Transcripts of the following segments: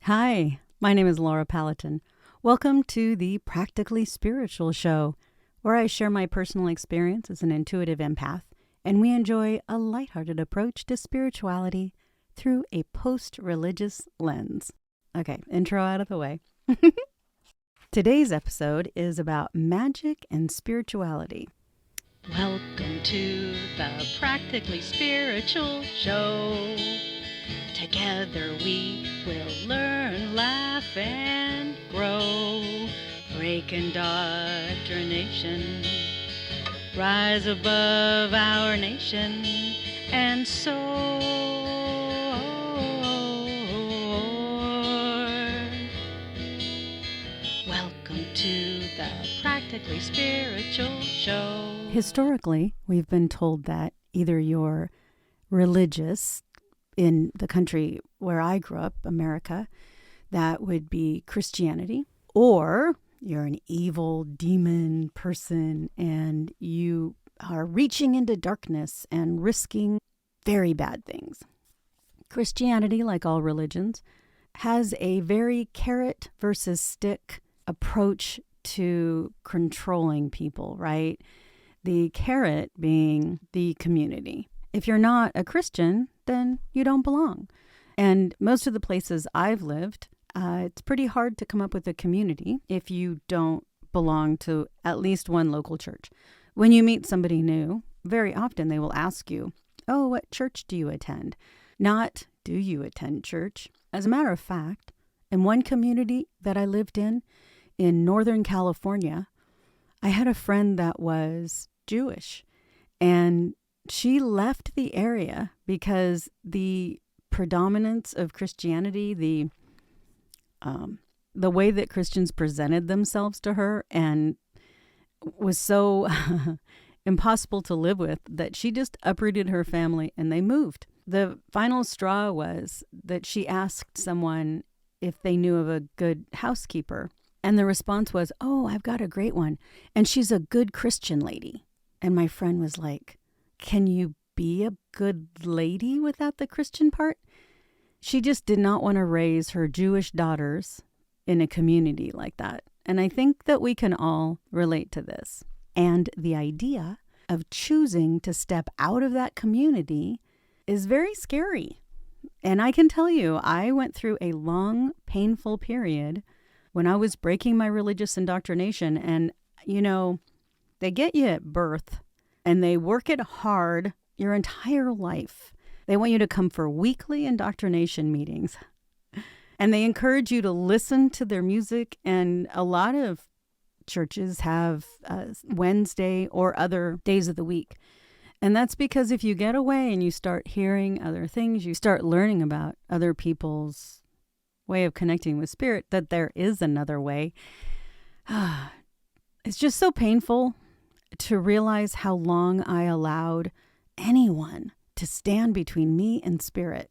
Hi, my name is Laura Paladin. Welcome to the Practically Spiritual Show, where I share my personal experience as an intuitive empath, and we enjoy a lighthearted approach to spirituality through a post-religious lens. Okay, intro out of the way. Today's episode is about magic and spirituality. Welcome to the Practically Spiritual Show. Together we will learn, laugh, and grow. Break indoctrination, rise above our nation, and soar. Welcome to the Practically Spiritual Show. Historically, we've been told that either you're religious in the country where I grew up, America, that would be Christianity, or you're an evil demon person and you are reaching into darkness and risking very bad things. Christianity, like all religions, has a very carrot versus stick approach to controlling people, right? The carrot being the community. If you're not a Christian, then you don't belong. And most of the places I've lived, it's pretty hard to come up with a community if you don't belong to at least one local church. When you meet somebody new, very often they will ask you, "Oh, what church do you attend?" Not, "Do you attend church?" As a matter of fact, in one community that I lived in Northern California, I had a friend that was Jewish, and she left the area because the predominance of Christianity, the way that Christians presented themselves to her, and was so impossible to live with that she just uprooted her family and they moved. The final straw was that she asked someone if they knew of a good housekeeper, and the response was, "Oh, I've got a great one, and she's a good Christian lady." And my friend was like, "Can you be a good lady without the Christian part?" She just did not want to raise her Jewish daughters in a community like that. And I think that we can all relate to this. And the idea of choosing to step out of that community is very scary. And I can tell you, I went through a long, painful period when I was breaking my religious indoctrination. And, they get you at birth and they work it hard your entire life. They want you to come for weekly indoctrination meetings. And they encourage you to listen to their music. And a lot of churches have Wednesday or other days of the week. And that's because if you get away and you start hearing other things, you start learning about other people's way of connecting with spirit, that there is another way. It's just so painful to realize how long I allowed anyone to stand between me and spirit,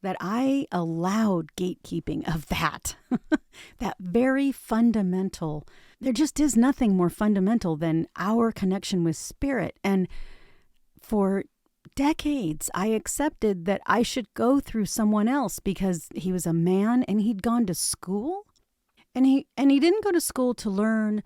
that I allowed gatekeeping of that, that very fundamental. There just is nothing more fundamental than our connection with spirit. And for decades, I accepted that I should go through someone else because he was a man and he'd gone to school. And he didn't go to school to learn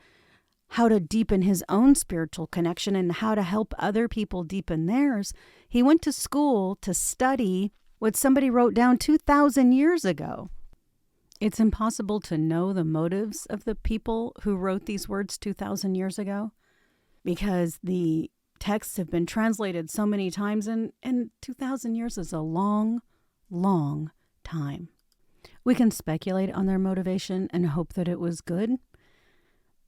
how to deepen his own spiritual connection and how to help other people deepen theirs. He went to school to study what somebody wrote down 2,000 years ago. It's impossible to know the motives of the people who wrote these words 2,000 years ago because the texts have been translated so many times, and 2,000 years is a long, long time. We can speculate on their motivation and hope that it was good,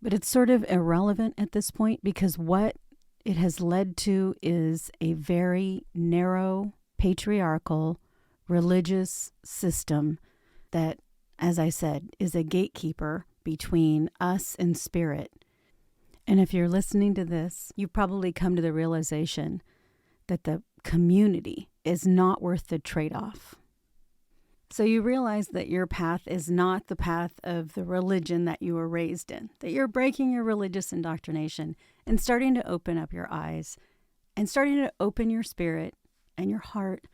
but it's sort of irrelevant at this point because what it has led to is a very narrow, patriarchal, religious system that, as I said, is a gatekeeper between us and spirit. And if you're listening to this, you've probably come to the realization that the community is not worth the trade-off. So you realize that your path is not the path of the religion that you were raised in, that you're breaking your religious indoctrination and starting to open up your eyes and starting to open your spirit and your heart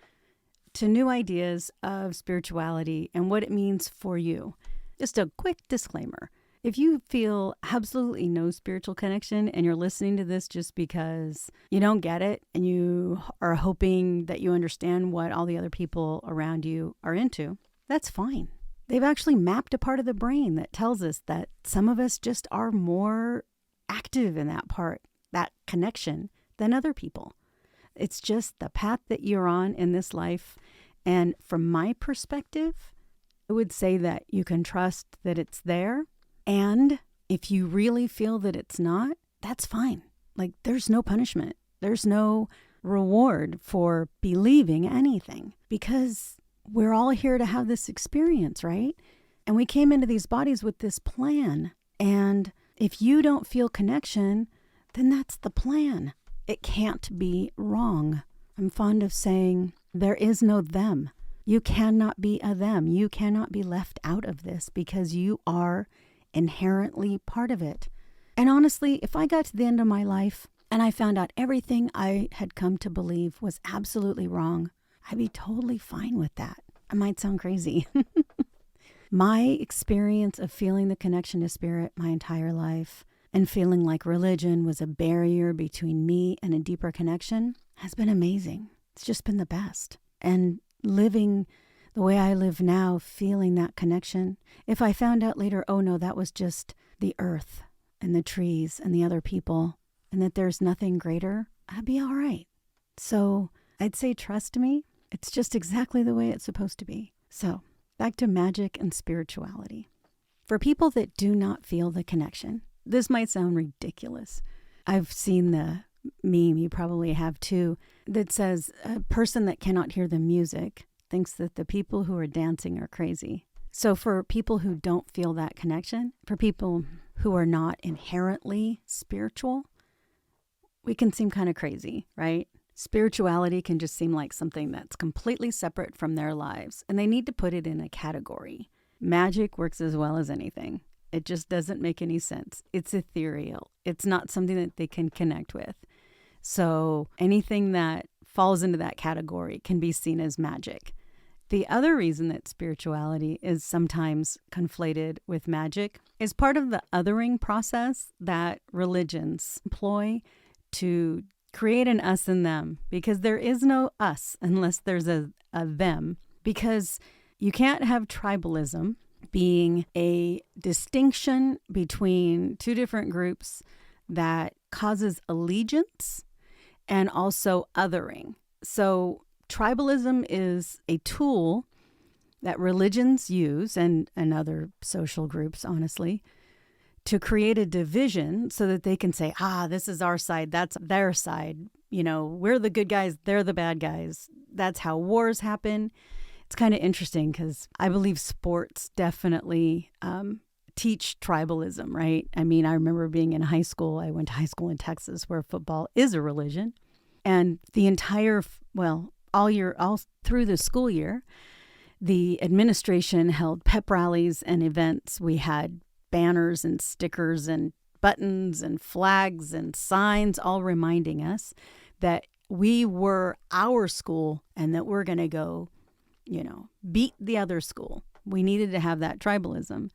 to new ideas of spirituality and what it means for you. Just a quick disclaimer. If you feel absolutely no spiritual connection and you're listening to this just because you don't get it and you are hoping that you understand what all the other people around you are into, that's fine. They've actually mapped a part of the brain that tells us that some of us just are more active in that part, that connection, than other people. It's just the path that you're on in this life. And from my perspective, I would say that you can trust that it's there. And if you really feel that it's not, that's fine. Like, there's no punishment. There's no reward for believing anything, because we're all here to have this experience, right? And we came into these bodies with this plan. And if you don't feel connection, then that's the plan. It can't be wrong. I'm fond of saying there is no them. You cannot be a them. You cannot be left out of this because you are inherently part of it. And honestly, if I got to the end of my life and I found out everything I had come to believe was absolutely wrong, I'd be totally fine with that. I might sound crazy. My experience of feeling the connection to spirit my entire life and feeling like religion was a barrier between me and a deeper connection has been amazing. It's just been the best. And living the way I live now, feeling that connection, if I found out later, oh no, that was just the earth and the trees and the other people, and that there's nothing greater, I'd be all right. So I'd say trust me. It's just exactly the way it's supposed to be. So back to magic and spirituality. For people that do not feel the connection, this might sound ridiculous. I've seen the meme, you probably have too, that says a person that cannot hear the music thinks that the people who are dancing are crazy. So for people who don't feel that connection, for people who are not inherently spiritual, we can seem kind of crazy, right? Spirituality can just seem like something that's completely separate from their lives, and they need to put it in a category. Magic works as well as anything. It just doesn't make any sense. It's ethereal. It's not something that they can connect with. So anything that falls into that category can be seen as magic. The other reason that spirituality is sometimes conflated with magic is part of the othering process that religions employ to create an us and them, because there is no us unless there's a them, because you can't have tribalism being a distinction between two different groups that causes allegiance and also othering. So tribalism is a tool that religions use, and other social groups, honestly, to create a division so that they can say, this is our side, that's their side. You know, we're the good guys, they're the bad guys. That's how wars happen. It's kind of interesting because I believe sports definitely teach tribalism, right? I mean, I remember being in high school. I went to high school in Texas where football is a religion. And the entire, all through the school year, the administration held pep rallies and events. We had banners and stickers and buttons and flags and signs all reminding us that we were our school and that we're going to go, beat the other school. We needed to have that tribalism.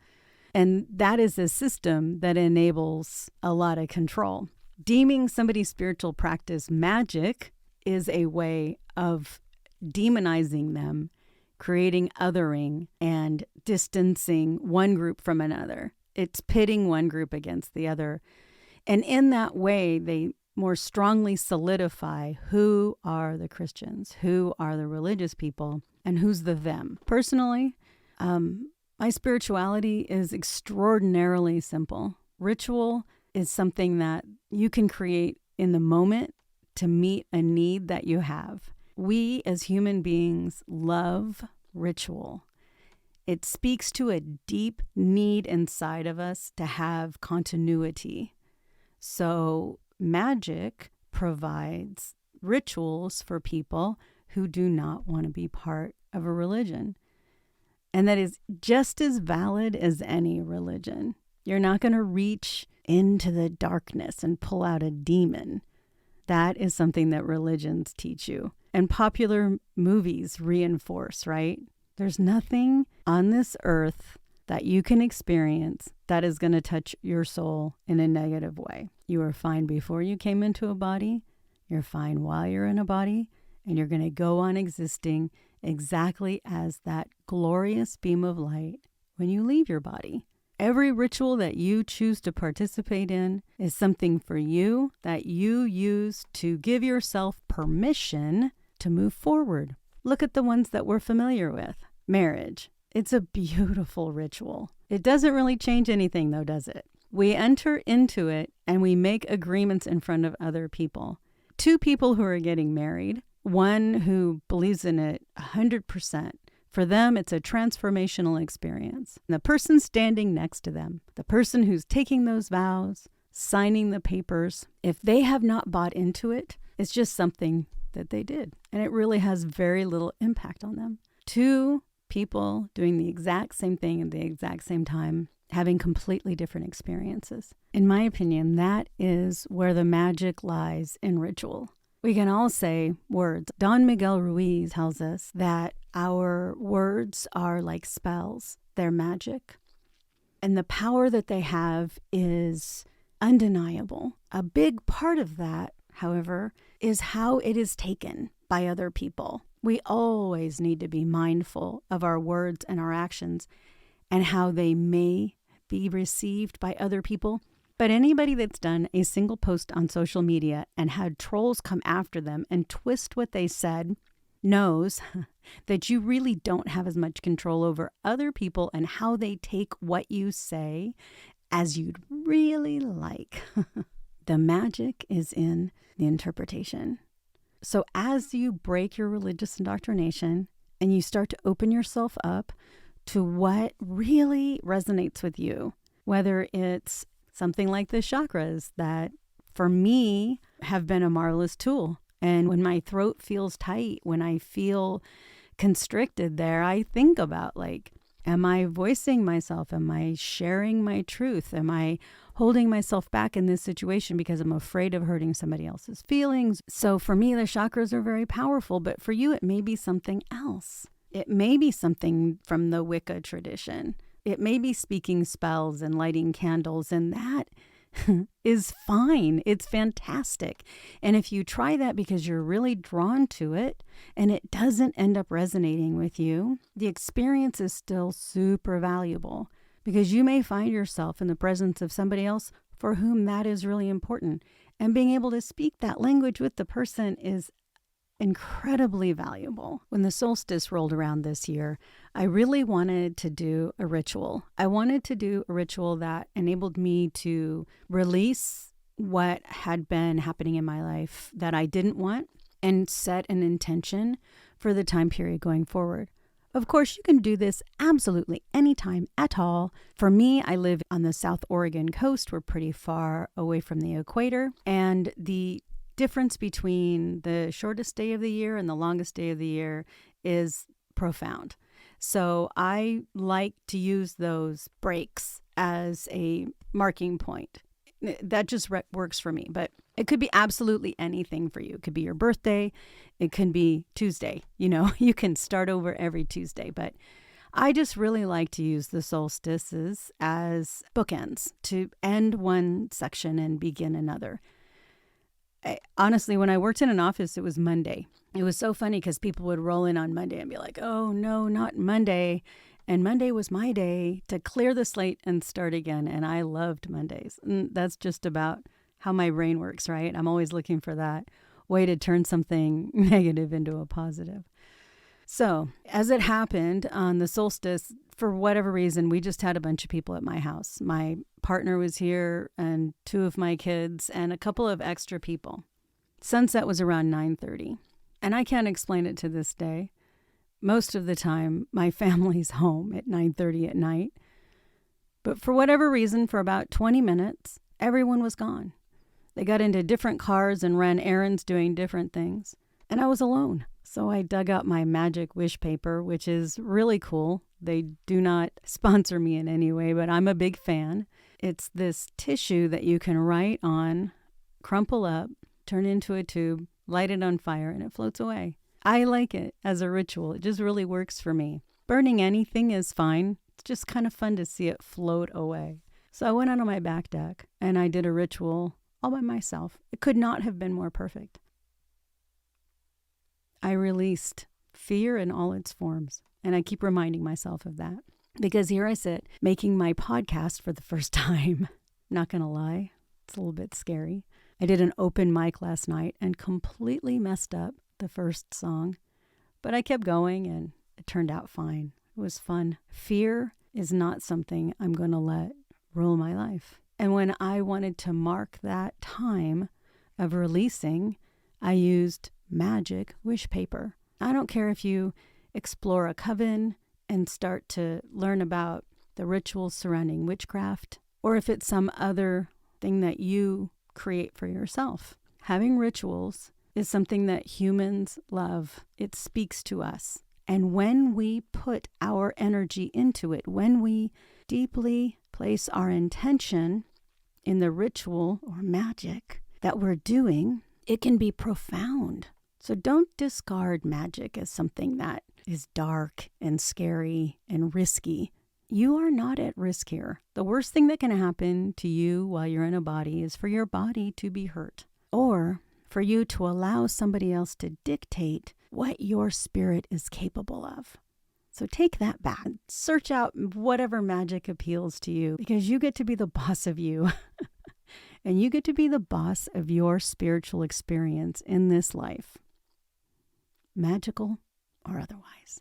And that is a system that enables a lot of control. Deeming somebody's spiritual practice magic is a way of demonizing them, creating othering, and distancing one group from another. It's pitting one group against the other. And in that way, they more strongly solidify who are the Christians, who are the religious people, and who's the them. Personally, my spirituality is extraordinarily simple. Ritual is something that you can create in the moment to meet a need that you have. We as human beings love ritual. It speaks to a deep need inside of us to have continuity. So magic provides rituals for people who do not want to be part of a religion. And that is just as valid as any religion. You're not going to reach into the darkness and pull out a demon. That is something that religions teach you and popular movies reinforce, right? There's nothing on this earth that you can experience that is going to touch your soul in a negative way. You were fine before you came into a body. You're fine while you're in a body. And you're going to go on existing exactly as that glorious beam of light when you leave your body. Every ritual that you choose to participate in is something for you that you use to give yourself permission to move forward. Look at the ones that we're familiar with. Marriage. It's a beautiful ritual. It doesn't really change anything though, does it? We enter into it and we make agreements in front of other people. Two people who are getting married, one who believes in it 100%. For them, it's a transformational experience. And the person standing next to them, the person who's taking those vows, signing the papers, if they have not bought into it, it's just something that they did. And it really has very little impact on them. Two people doing the exact same thing at the exact same time, having completely different experiences. In my opinion, that is where the magic lies in ritual. We can all say words. Don Miguel Ruiz tells us that our words are like spells. They're magic. And the power that they have is undeniable. A big part of that, however, is how it is taken by other people. We always need to be mindful of our words and our actions and how they may be received by other people. But anybody that's done a single post on social media and had trolls come after them and twist what they said knows that you really don't have as much control over other people and how they take what you say as you'd really like. The magic is in the interpretation. So as you break your religious indoctrination and you start to open yourself up to what really resonates with you, whether it's something like the chakras that for me have been a marvelous tool. And when my throat feels tight, when I feel constricted there, I think about like, am I voicing myself? Am I sharing my truth? Am I holding myself back in this situation because I'm afraid of hurting somebody else's feelings? So for me, the chakras are very powerful, but for you, it may be something else. It may be something from the Wicca tradition. It may be speaking spells and lighting candles, and that is fine. It's fantastic. And if you try that because you're really drawn to it and it doesn't end up resonating with you, the experience is still super valuable because you may find yourself in the presence of somebody else for whom that is really important. And being able to speak that language with the person is incredibly valuable. When the solstice rolled around this year, I really wanted to do a ritual. I wanted to do a ritual that enabled me to release what had been happening in my life that I didn't want and set an intention for the time period going forward. Of course, you can do this absolutely anytime at all. For me, I live on the South Oregon coast. We're pretty far away from the equator, and the difference between the shortest day of the year and the longest day of the year is profound. So I like to use those breaks as a marking point. That just works for me, but it could be absolutely anything for you. It could be your birthday. It can be Tuesday. You know, you can start over every Tuesday, but I just really like to use the solstices as bookends to end one section and begin another. Honestly, when I worked in an office, it was Monday. It was so funny because people would roll in on Monday and be like, oh, no, not Monday. And Monday was my day to clear the slate and start again. And I loved Mondays. And that's just about how my brain works, right? I'm always looking for that way to turn something negative into a positive. So as it happened on the solstice, for whatever reason, we just had a bunch of people at my house. My partner was here and two of my kids and a couple of extra people. Sunset was around 9:30. And I can't explain it to this day. Most of the time, my family's home at 9:30 at night. But for whatever reason, for about 20 minutes, everyone was gone. They got into different cars and ran errands doing different things. And I was alone. So I dug out my magic wish paper, which is really cool. They do not sponsor me in any way, but I'm a big fan. It's this tissue that you can write on, crumple up, turn it into a tube, light it on fire, and it floats away. I like it as a ritual. It just really works for me. Burning anything is fine. It's just kind of fun to see it float away. So I went out on my back deck and I did a ritual all by myself. It could not have been more perfect. I released fear in all its forms. And I keep reminding myself of that because here I sit making my podcast for the first time. Not going to lie, it's a little bit scary. I did an open mic last night and completely messed up the first song, but I kept going and it turned out fine. It was fun. Fear is not something I'm going to let rule my life. And when I wanted to mark that time of releasing, I used magic wish paper. I don't care if you explore a coven and start to learn about the rituals surrounding witchcraft, or if it's some other thing that you create for yourself. Having rituals is something that humans love. It speaks to us. And when we put our energy into it, when we deeply place our intention in the ritual or magic that we're doing, it can be profound. So don't discard magic as something that is dark and scary and risky. You are not at risk here. The worst thing that can happen to you while you're in a body is for your body to be hurt, or for you to allow somebody else to dictate what your spirit is capable of. So take that back. Search out whatever magic appeals to you because you get to be the boss of you. And you get to be the boss of your spiritual experience in this life, magical or otherwise.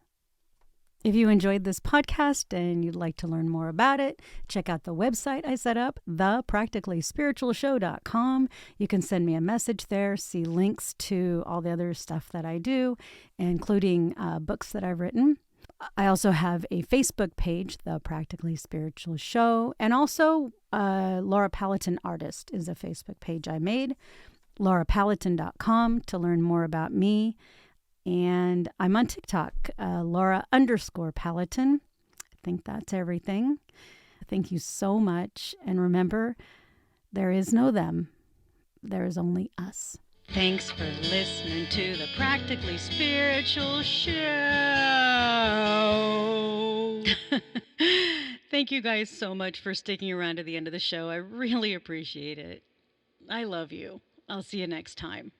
If you enjoyed this podcast and you'd like to learn more about it, check out the website I set up, thepracticallyspiritualshow.com. You can send me a message there, see links to all the other stuff that I do, including books that I've written. I also have a Facebook page, The Practically Spiritual Show, and also Laura Paladin Artist is a Facebook page I made, laurapaladin.com to learn more about me. And I'm on TikTok, Laura_Paladin. I think that's everything. Thank you so much. And remember, there is no them. There is only us. Thanks for listening to the Practically Spiritual Show. Thank you guys so much for sticking around to the end of the show. I really appreciate it. I love you. I'll see you next time.